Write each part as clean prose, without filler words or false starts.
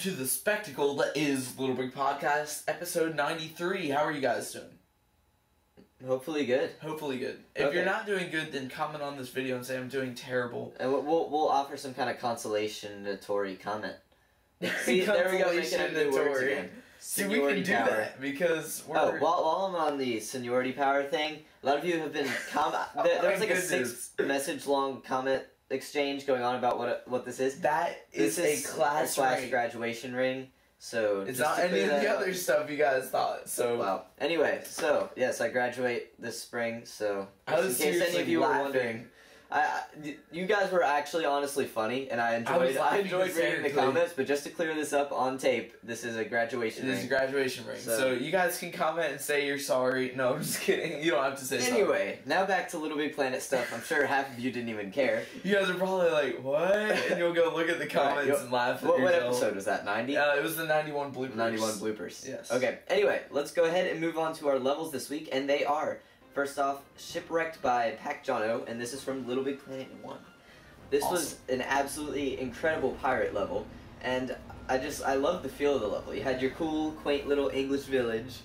to the spectacle that is Little Big Podcast, episode 93. How are you guys doing? Hopefully good. Hopefully good. If you're not doing good, then comment on this video and say I'm doing terrible. And we'll offer some kind of consolation-atory comment. See, there we go, making up new words again. See, we can do that because we're... Oh, while I'm on the seniority power thing, a lot of you have been there was like a 6-message long comment exchange going on about what this is. This is a class / graduation ring. So it's not any of the other stuff you guys thought. So wow. Anyway, so yes, I graduate this spring. So in case any of you were wondering, you guys were actually honestly funny, and I enjoyed reading the comments. But just to clear this up on tape, this is a graduation ring. This is a graduation ring. So you guys can comment and say you're sorry. No, I'm just kidding. You don't have to say sorry. Anyway, now back to LittleBigPlanet stuff. I'm sure half of you didn't even care. You guys are probably like, what? And you'll go look at the comments and laugh at yourself. What episode was that, 90? It was the 91 bloopers. 91 bloopers. Yes. Okay, anyway, let's go ahead and move on to our levels this week, and they are... First off, Shipwrecked by PacJohno, and this is from LittleBigPlanet 1. This was an absolutely incredible pirate level, and I love the feel of the level. You had your cool, quaint little English village,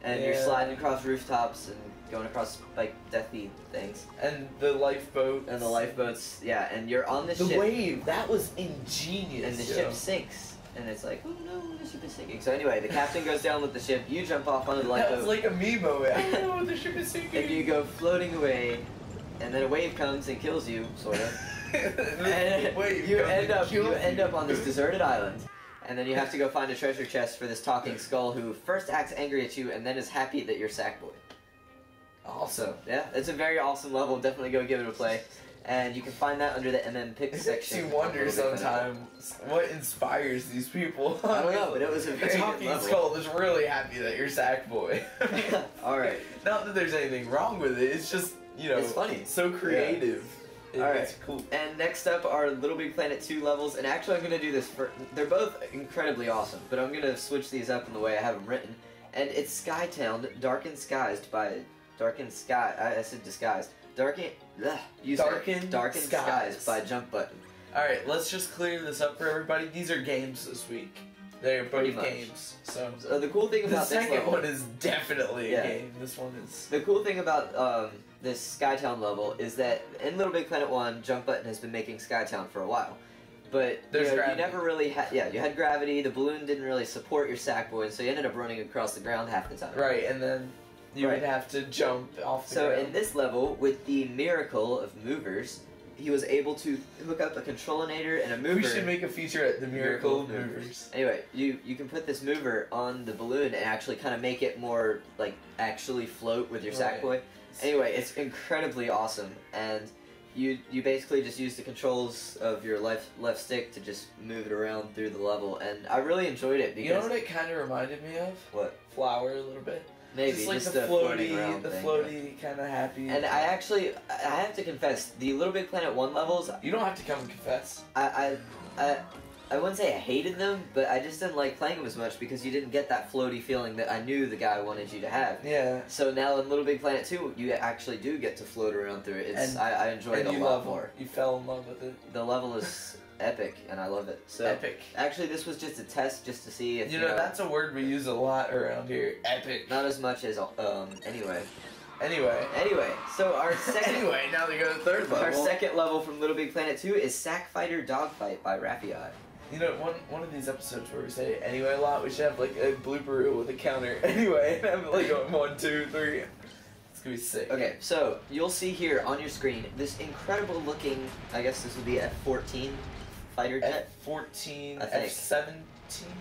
and you're sliding across rooftops and going across, like, deathy things. And the lifeboat. And the lifeboats, yeah, and you're on the ship. The wave, that was ingenious. And the ship sinks. And it's like, oh no, the ship is sinking. So anyway, the captain goes down with the ship, you jump off onto the lifeboat. That was like Amiibo, I don't know, the ship is sinking. And you go floating away, and then a wave comes and kills you, sort of. And you end up on this deserted island. And then you have to go find a treasure chest for this talking skull who first acts angry at you and then is happy that you're Sackboy. Awesome. Yeah, it's a very awesome level, definitely go give it a play. And you can find that under the Picks section. It makes you wonder sometimes what inspires these people. I don't know, but it was a very Talking Skull is really happy that you're Sackboy. Alright. Not that there's anything wrong with it, it's just, you know, it's funny. It's so creative. Yeah. Alright. It's cool. And next up are LittleBigPlanet 2 levels, and actually I'm going to do this for... They're both incredibly awesome, but I'm going to switch these up in the way I have them written. And it's Skytown, Darkened Skies by... Darkened Sky... I said Disguised. Darkened Skies by Jump Button. Alright, let's just clear this up for everybody. These are games this week. They're both games. So the cool thing about the second one is definitely a game. This one is... The cool thing about this Skytown level is that in LittleBigPlanet 1, Jump Button has been making Skytown for a while. But you never really had... Yeah, you had gravity, the balloon didn't really support your Sackboy, so you ended up running across the ground half the time. Right, and then... You would have to jump off the ground. So in this level, with the miracle of movers, he was able to hook up a controlinator and a mover. We should make a featurette, the miracle of movers. Anyway, you can put this mover on the balloon and actually kind of make it more, like, actually float with your Sackboy. Anyway, it's incredibly awesome, and you basically just use the controls of your left stick to just move it around through the level, and I really enjoyed it because... You know what it kind of reminded me of? What? Flower a little bit. Maybe just like the floaty kind of happy. And I have to confess, the LittleBigPlanet 1 levels... You don't have to come and confess. I wouldn't say I hated them, but I just didn't like playing them as much because you didn't get that floaty feeling that I knew the guy wanted you to have. Yeah. So now in LittleBigPlanet 2, you actually do get to float around through it. I enjoy it a lot more. You fell in love with it. The level is... epic, and I love it. So epic. Actually, this was just a test, just to see if you know that's a word we use a lot around here. Epic. Not as much as anyway. Anyway. So our second. Now they go to the third level. Our second level from LittleBigPlanet 2 is Sackfighter Dogfight by Raffi. You know, one of these episodes where we say anyway a lot, we should have like a blooper reel with a counter. Anyway, and have it like going 1, 2, 3. It's gonna be sick. Okay, so you'll see here on your screen this incredible looking. I guess this would be F-14. Fighter jet? F-14, F-17?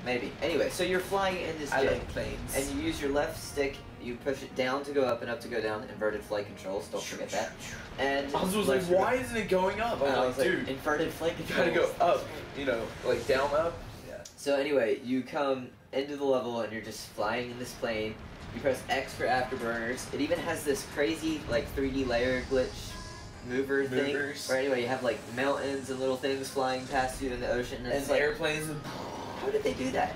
Maybe. Anyway, so you're flying in this jet. I like planes. And you use your left stick, you push it down to go up and up to go down, inverted flight controls, don't forget that. And I was like, why isn't it going up? I was like, dude, inverted flight controls. You gotta go up, you know, like down, up. Yeah. So anyway, you come into the level and you're just flying in this plane. You press X for afterburners. It even has this crazy, like, 3D layer glitch mover thing. Or anyway, you have like mountains and little things flying past you in the ocean. And it's like, airplanes. How did they do that?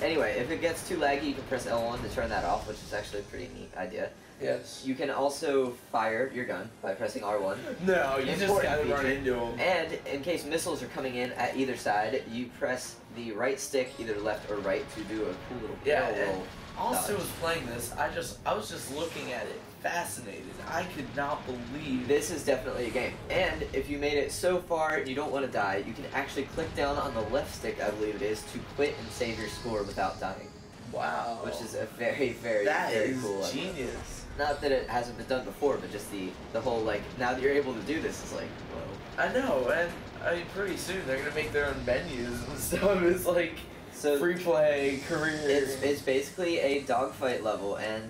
Anyway, if it gets too laggy, you can press L1 to turn that off, which is actually a pretty neat idea. Yes. You can also fire your gun by pressing R1. No, you just Important gotta run feature. into them. And in case missiles are coming in at either side, you press the right stick, either left or right, to do a cool little barrel roll. Also, dodge. was playing this. I was just looking at it, fascinated. I could not believe This is definitely a game. And if you made it so far and you don't want to die, you can actually click down on the left stick, I believe it is, to quit and save your score without dying. Wow. Which is a very, very, That very is cool. genius. Not that it hasn't been done before, but just the whole, like, now that you're able to do this is like, whoa. I know, and I mean, pretty soon they're gonna make their own menus and stuff. It's like So free play, career. it's basically a dogfight level, and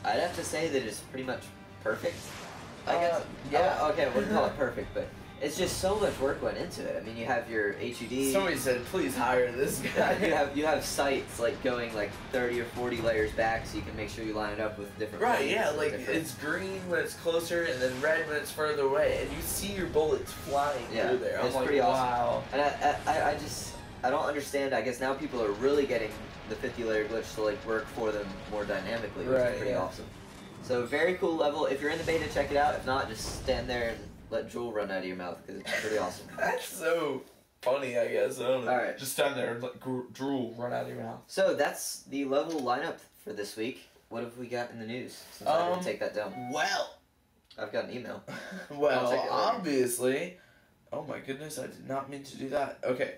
I'd have to say that it's pretty much perfect. I guess. yeah. Oh, okay, I wouldn't call it perfect, but it's just so much work went into it. I mean, you have your HUD. Somebody said, "Please hire this guy." you have sights like going like 30 or 40 layers back, so you can make sure you line it up with different. Right, planes yeah, and like different- it's green when it's closer, and then red when it's further away, and you see your bullets flying through there. I'm it's like, pretty awesome. wow. And I don't understand. I guess now people are really getting the 50-layer glitch to like work for them more dynamically, which Right, is pretty yeah. awesome. So very cool level. If you're in the beta, check it out. If not, just stand there and let drool run out of your mouth because it's pretty awesome. That's so funny, I guess. I don't know. Alright. Just stand there and let drool run out of your mouth. So that's the level lineup for this week. What have we got in the news? Since I didn't take that down. Well. I've got an email. Well, I'll check it later. obviously. Oh my goodness, I did not mean to do that. Okay.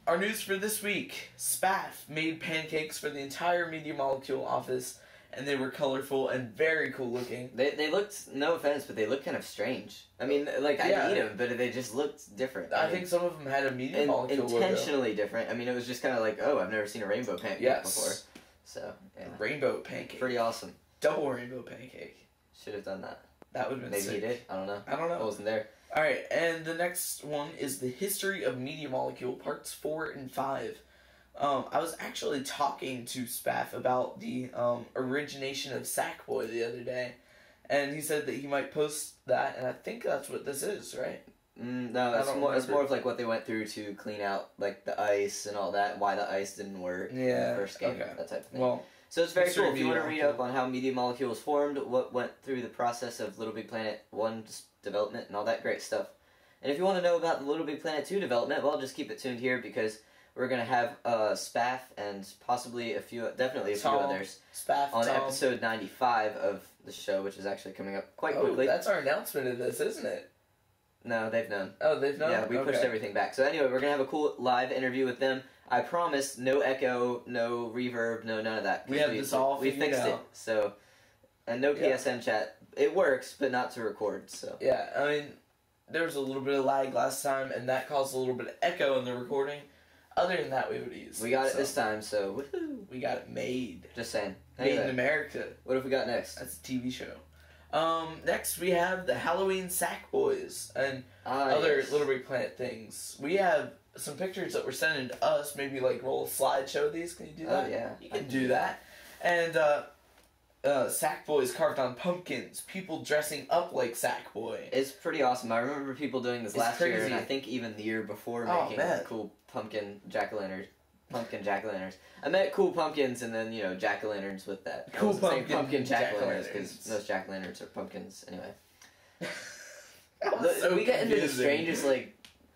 Our news for this week. Spaff made pancakes for the entire Media Molecule office, and they were colorful and very cool looking. They looked, no offense, but they looked kind of strange. I mean, like, Yeah. I'd eat them, but they just looked different. I mean, think some of them had a Media Molecule logo. intentionally different. I mean, it was just kind of like, oh, I've never seen a rainbow pancake before. Yes. So, yeah. Rainbow pancake. Pretty awesome. Double rainbow pancake. Should have done that. That would have been Maybe sick. he did. I don't know. I don't know. I wasn't there. Alright, and the next one is the History of Media Molecule, parts 4 and 5. I was actually talking to Spaff about the origination of Sackboy the other day, and he said that he might post that, and I think that's what this is, right? No, it's more of like what they went through to clean out like the ice and all that, why the ice didn't work in the first game, okay. that type of thing. Well, so it's very History cool. of If you want to Media read up on how Media Molecule was formed, what went through the process of Little Big Planet 1's development, and all that great stuff. And if you want to know about the Little Big Planet 2 development, well, just keep it tuned here because we're going to have Spaff and possibly definitely a few others Spaff, on episode 95 of the show, which is actually coming up quite quickly. That's our announcement of this, isn't it? No, they've known. Oh, they've known? Yeah, we pushed everything back. So anyway, we're going to have a cool live interview with them. I promise, no echo, no reverb, no none of that. We have this all We figured fixed it. out. So, and no Yeah. PSN chat. It works, but not to record, so. Yeah, I mean, there was a little bit of lag last time, and that caused a little bit of echo in the recording. Other than that, we would use We got it this time, so woohoo. We got it made. Just saying. Made Anyway, in America. what have we got next? That's a TV show. Next we have the Halloween Sack Boys and other Yes. Little Big Planet things. We have some pictures that were sent in to us. Maybe like roll a slideshow of these. Can you do that? Oh, yeah. You can do that. And Sack Boys carved on pumpkins. People dressing up like Sack Boy. It's pretty awesome. I remember people doing this It's last year, crazy. and I think even the year before Oh, making man. cool pumpkin jack-o'-lanterns. I meant cool pumpkins and then, jack-o'-lanterns with that. I Cool wasn't saying pumpkin jack-o'-lanterns jack-o'-lanterns. because most jack-o'-lanterns are pumpkins anyway. That was so we get into the confusing. strangest,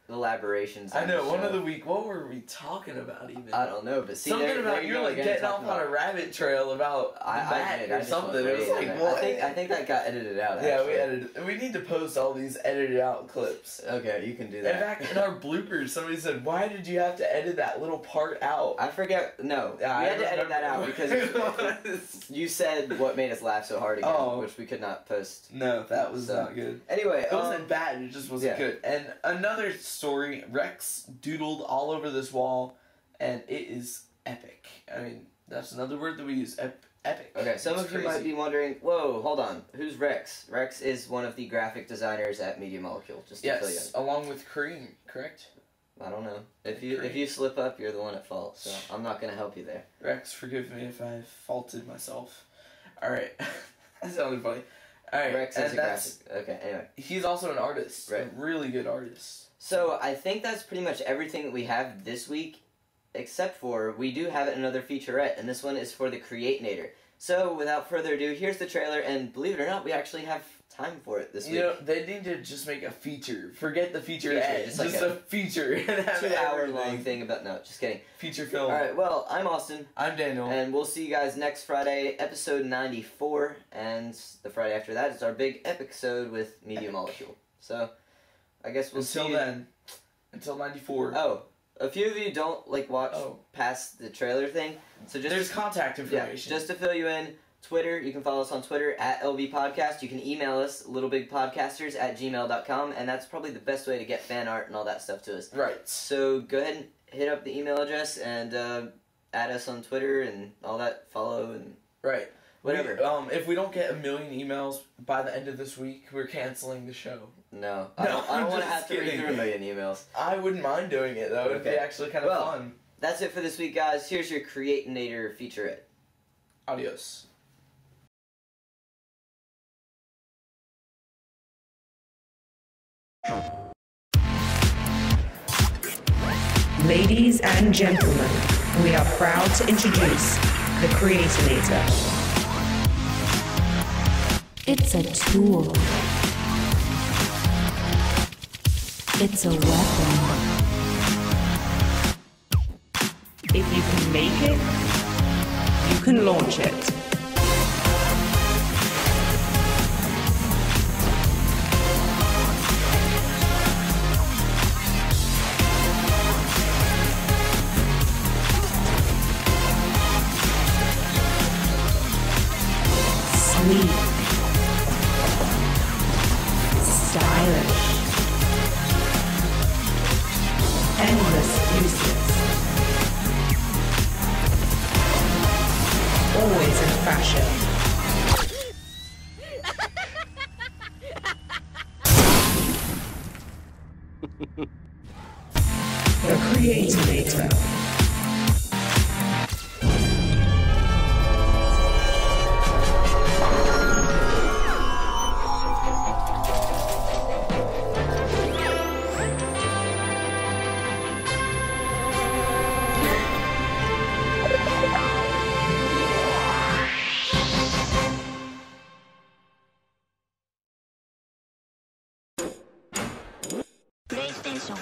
elaborations. I on know, the one show. of the week, what were we talking about even? I don't know, but see, Something there about you you're go like again, getting talking off on a about- rabbit trail about I that did, or I just something. went It was way like in there. what? I think that got edited out. Yeah, actually. we edited. We need to post all these edited out clips. Okay, you can do In that. fact, in our bloopers, somebody said, "Why did you have to edit that little part out?" I forget. No, Yeah, we I had to edit that out remember. because you said what made us laugh so hard again, Oh. which we could not post. No, that was So- not good. Anyway, It wasn't bad. It just wasn't yeah. good. And another story: Rex doodled all over this wall, and it is epic. I mean, that's another word that we use. Epic. Okay, some It's of you might crazy. be wondering, whoa, hold on, who's Rex? Rex is one of the graphic designers at Media Molecule, just to fill you Yes, along with Cream, correct? in. I don't know. If you slip up, you're the one at fault, so I'm not going to help you there. Rex, forgive me if I faulted myself. Alright. That sounded funny. Alright, Rex and is a graphic. Okay, anyway. he's also an artist. Right. A really good artist. So I think that's pretty much everything that we have this week, except for we do have another featurette, and this one is for the Creatinator. So, without further ado, here's the trailer, and believe it or not, we actually have time for it this week. You know, they need to just make a feature. Forget the featurette. Just Just like a feature. And have 2-hour long everything. thing about... No, just kidding. Feature film. Alright, well, I'm Austin. I'm Daniel. And we'll see you guys next Friday, episode 94. And the Friday after that is our big episode with Media Molecule. So, I guess we'll see you... Until then. Until 94. Oh, a few of you don't, like, watch past the trailer thing. So just There's contact information. Yeah, just to fill you in, Twitter, you can follow us on Twitter at LBPodcast. You can email us, littlebigpodcasters@gmail.com, and that's probably the best way to get fan art and all that stuff to us. Right. So go ahead and hit up the email address and add us on Twitter and all that, follow and right. whatever. If we don't get 1 million emails by the end of this week, we're canceling the show. No, I don't want to have to read through 1 million emails. I wouldn't mind doing it, though. It'd be actually kind of fun. That's it for this week, guys. Here's your Creatinator featurette. Adios. Ladies and gentlemen, we are proud to introduce the Creatinator. It's a tool. It's a weapon. If you can make it, you can launch it. Sleek. Stylish. Endless uses. Always in fashion. The Creativator. PlayStation